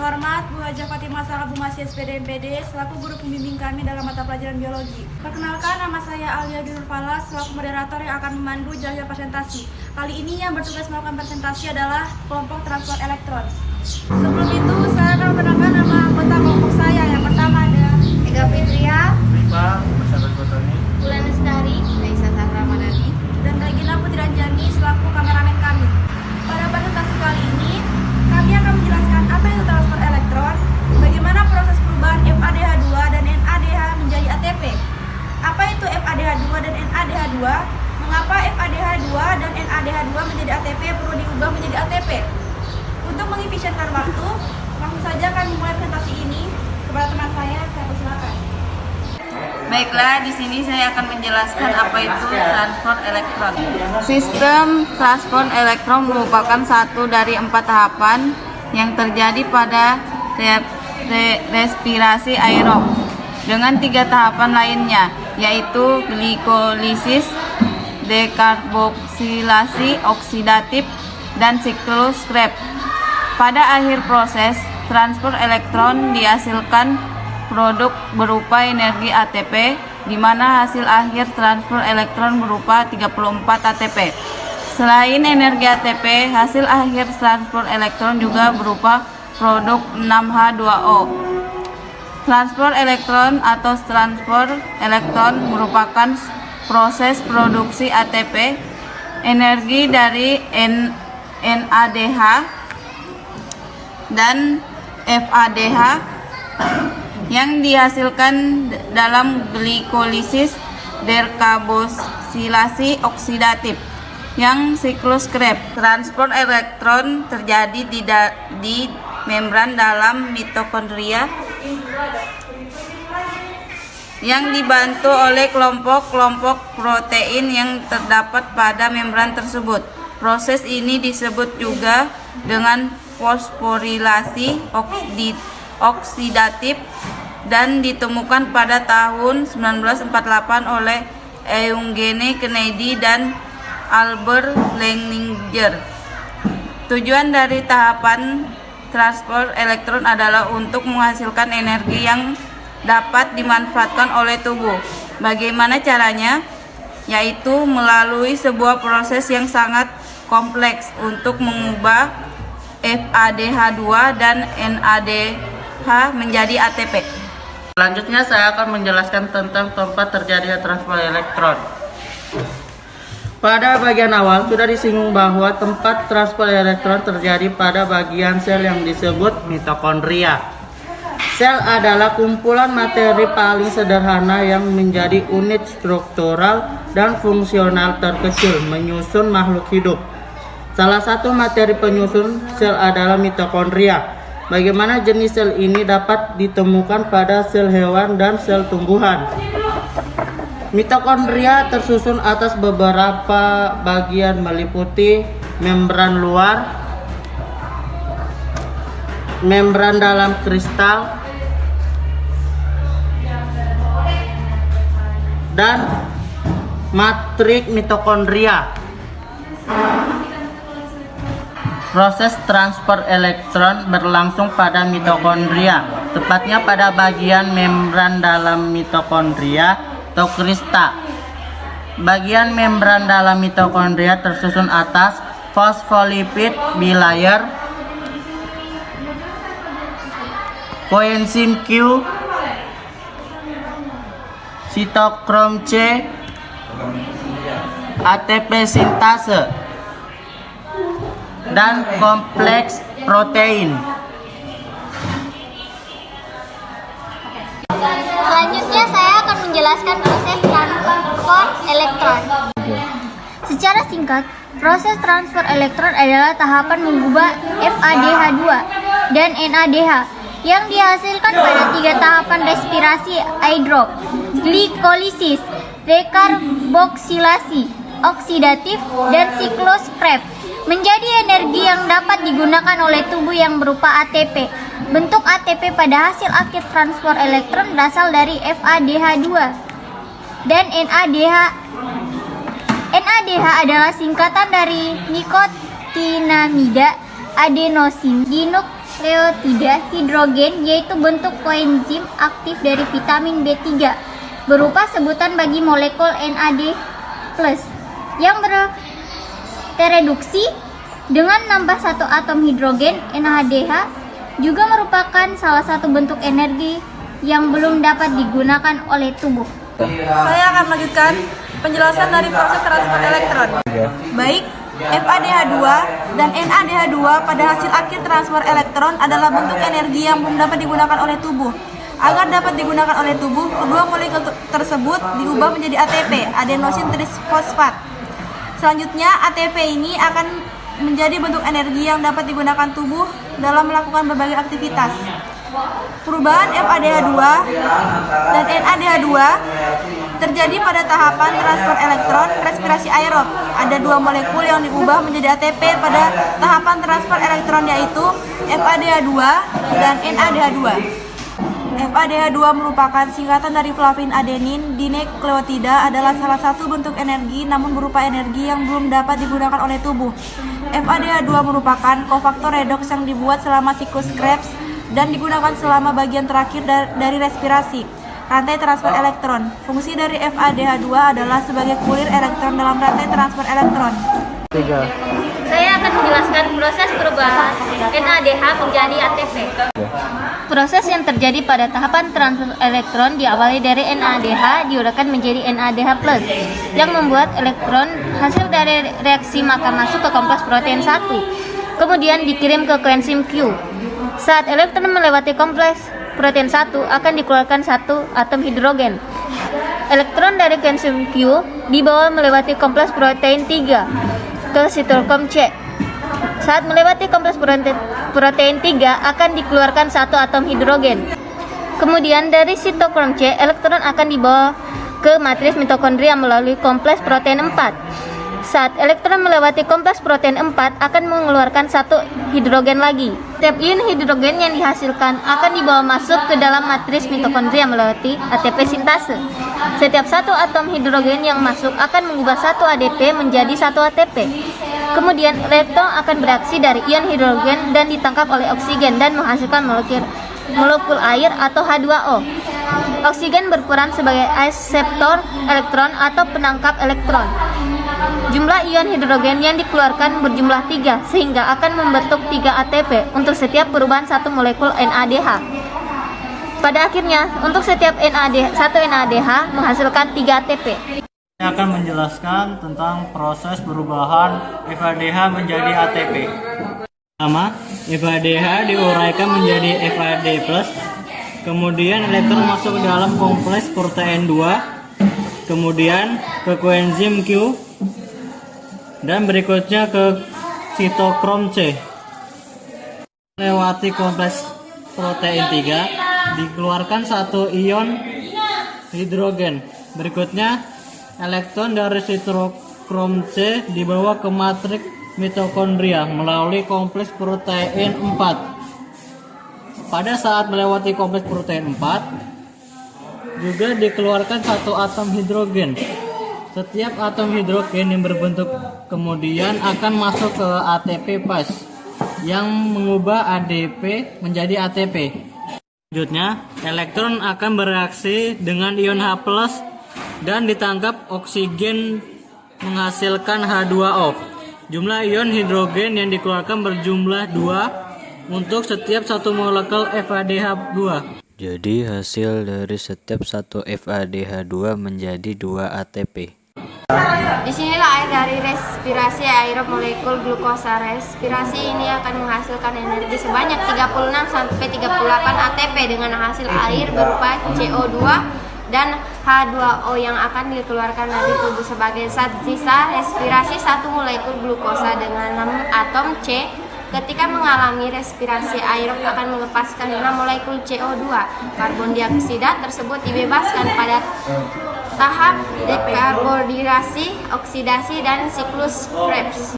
terhormat Bu Hajah Fatimah Sarah Bumasi SPD MPD selaku guru pembimbing kami dalam mata pelajaran biologi. Perkenalkan, nama saya Alia Dinur Falas selaku moderator yang akan memandu jalannya presentasi. Kali ini yang bertugas melakukan presentasi adalah kelompok transport elektron. Sebelum itu, saya akan memperkenalkan nama anggota kelompok saya. Yang pertama ada Ega Fitria, Rifa, Masyarakat Kotoni, Bulan Lestari, Raisa Sahra Madani, dan Regina Putri Anjani selaku kameramen kami. Pada presentasi kali ini, kami akan menjelaskan apa itu transport elektron, bagaimana proses perubahan FADH2 dan NADH menjadi ATP, apa itu FADH2 dan NADH2, mengapa FADH2 dan NADH2 menjadi ATP perlu diubah menjadi ATP. Untuk mengefisienkan waktu, langsung saja kami mulai presentasi ini. Kepada teman saya persilakan. Baiklah, di sini saya akan menjelaskan apa itu transport elektron. Sistem transport elektron merupakan satu dari 4 tahapan yang terjadi pada respirasi aerob dengan 3 tahapan lainnya, yaitu glikolisis, dekarboksilasi oksidatif, dan siklus Krebs. Pada akhir proses, transport elektron dihasilkan produk berupa energi ATP, di mana hasil akhir transport elektron berupa 34 ATP. Selain energi ATP, hasil akhir transport elektron juga berupa produk 6H2O. Transport elektron atau transport elektron merupakan proses produksi ATP, energi dari NADH dan FADH yang dihasilkan dalam glikolisis dekarboksilasi oksidatif yang siklus Krebs. Transport elektron terjadi di membran dalam mitokondria yang dibantu oleh kelompok-kelompok protein yang terdapat pada membran tersebut. Proses ini disebut juga dengan fosforilasi oksidatif dan ditemukan pada tahun 1948 oleh Eugene Kennedy dan Albert Leininger. Tujuan dari tahapan transport elektron adalah untuk menghasilkan energi yang dapat dimanfaatkan oleh tubuh. Bagaimana caranya? Yaitu melalui sebuah proses yang sangat kompleks untuk mengubah FADH2 dan NADH menjadi ATP. Selanjutnya saya akan menjelaskan tentang tempat terjadinya transport elektron. Pada bagian awal sudah disinggung bahwa tempat transport elektron terjadi pada bagian sel yang disebut mitokondria. Sel adalah kumpulan materi paling sederhana yang menjadi unit struktural dan fungsional terkecil menyusun makhluk hidup. Salah satu materi penyusun sel adalah mitokondria. Bagaimana jenis sel ini dapat ditemukan pada sel hewan dan sel tumbuhan. Mitokondria tersusun atas beberapa bagian meliputi membran luar, membran dalam kristal, dan matriks mitokondria. Proses transport elektron berlangsung pada mitokondria, tepatnya pada bagian membran dalam mitokondria atau kristal. Bagian membran dalam mitokondria tersusun atas fosfolipid bilayer, koenzim Q, sitokrom C, ATP sintase, dan kompleks protein. Selanjutnya saya akan menjelaskan proses transport elektron. Secara singkat, proses transfer elektron adalah tahapan mengubah FADH2 dan NADH yang dihasilkan pada 3 tahapan respirasi aerob: glikolisis, dekarboksilasi oksidatif, dan siklus Krebs menjadi energi yang dapat digunakan oleh tubuh yang berupa ATP. Bentuk ATP pada hasil akhir transport elektron berasal dari FADH2 dan NADH. NADH adalah singkatan dari nikotinamida adenosin nukleotida hidrogen, yaitu bentuk koenzim aktif dari vitamin B3 berupa sebutan bagi molekul NAD+ yang tereduksi dengan nambah satu atom hidrogen. NADH juga merupakan salah satu bentuk energi yang belum dapat digunakan oleh tubuh. Saya akan melanjutkan penjelasan dari proses transfer elektron. Baik, FADH2 dan NADH2 pada hasil akhir transfer elektron adalah bentuk energi yang belum dapat digunakan oleh tubuh. Agar dapat digunakan oleh tubuh, kedua molekul tersebut diubah menjadi ATP, adenosin trisfosfat. Selanjutnya, ATP ini akan menjadi bentuk energi yang dapat digunakan tubuh dalam melakukan berbagai aktivitas. Perubahan FADH2 dan NADH2 terjadi pada tahapan transfer elektron respirasi aerob. Ada dua molekul yang diubah menjadi ATP pada tahapan transfer elektron, yaitu FADH2 dan NADH2. FADH2 merupakan singkatan dari flavin adenin dinukleotida, adalah salah satu bentuk energi namun berupa energi yang belum dapat digunakan oleh tubuh. FADH2 merupakan kofaktor redoks yang dibuat selama siklus Krebs dan digunakan selama bagian terakhir dari respirasi rantai transfer elektron. Fungsi dari FADH2 adalah sebagai kurir elektron dalam rantai transfer elektron. Saya akan menjelaskan proses perubahan NADH menjadi ATP. Proses yang terjadi pada tahapan transfer elektron diawali dari NADH diuraikan menjadi NADH+, yang membuat elektron hasil dari reaksi maka masuk ke kompleks protein 1, kemudian dikirim ke koenzim Q. Saat elektron melewati kompleks protein 1 akan dikeluarkan satu atom hidrogen. Elektron dari koenzim Q dibawa melewati kompleks protein 3 ke sitokrom C. Saat melewati kompleks protein 3 akan dikeluarkan satu atom hidrogen. Kemudian dari sitokrom C, elektron akan dibawa ke matris mitokondria melalui kompleks protein 4. Saat elektron melewati kompleks protein 4 akan mengeluarkan satu hidrogen lagi. Setiap ion hidrogen yang dihasilkan akan dibawa masuk ke dalam matris mitokondria melewati ATP sintase. Setiap satu atom hidrogen yang masuk akan mengubah satu ADP menjadi satu ATP. Kemudian elektron akan bereaksi dari ion hidrogen dan ditangkap oleh oksigen dan menghasilkan molekul air atau H2O. Oksigen berperan sebagai akseptor elektron atau penangkap elektron. Jumlah ion hidrogen yang dikeluarkan berjumlah 3 sehingga akan membentuk 3 ATP untuk setiap perubahan satu molekul NADH. Pada akhirnya, untuk setiap satu NADH menghasilkan 3 ATP. Saya akan menjelaskan tentang proses perubahan FADH menjadi ATP. Pertama, FADH diuraikan menjadi FAD+, kemudian elektron masuk ke dalam kompleks protein 2, kemudian ke koenzim Q, dan berikutnya ke sitokrom C. Lewati kompleks protein 3, dikeluarkan satu ion hidrogen. Berikutnya, elektron dari sitokrom C dibawa ke matriks mitokondria melalui kompleks protein 4. Pada saat melewati kompleks protein 4, juga dikeluarkan satu atom hidrogen. Setiap atom hidrogen yang berbentuk kemudian akan masuk ke ATP phase yang mengubah ADP menjadi ATP. Selanjutnya, elektron akan bereaksi dengan ion H+ dan ditangkap oksigen menghasilkan H2O. Jumlah ion hidrogen yang dikeluarkan berjumlah 2 untuk setiap satu molekul FADH2. Jadi hasil dari setiap satu FADH2 menjadi 2 ATP. Disinilah air dari respirasi aerob molekul glukosa. Respirasi ini akan menghasilkan energi sebanyak 36-38 ATP dengan hasil air berupa CO2 dan H2O yang akan dikeluarkan dari tubuh sebagai zat sisa. Respirasi satu molekul glukosa dengan 6 atom C ketika mengalami respirasi aerob akan melepaskan 6 molekul CO2. Karbon dioksida tersebut dibebaskan pada tahap dekarbonilasi, oksidasi, dan siklus Krebs.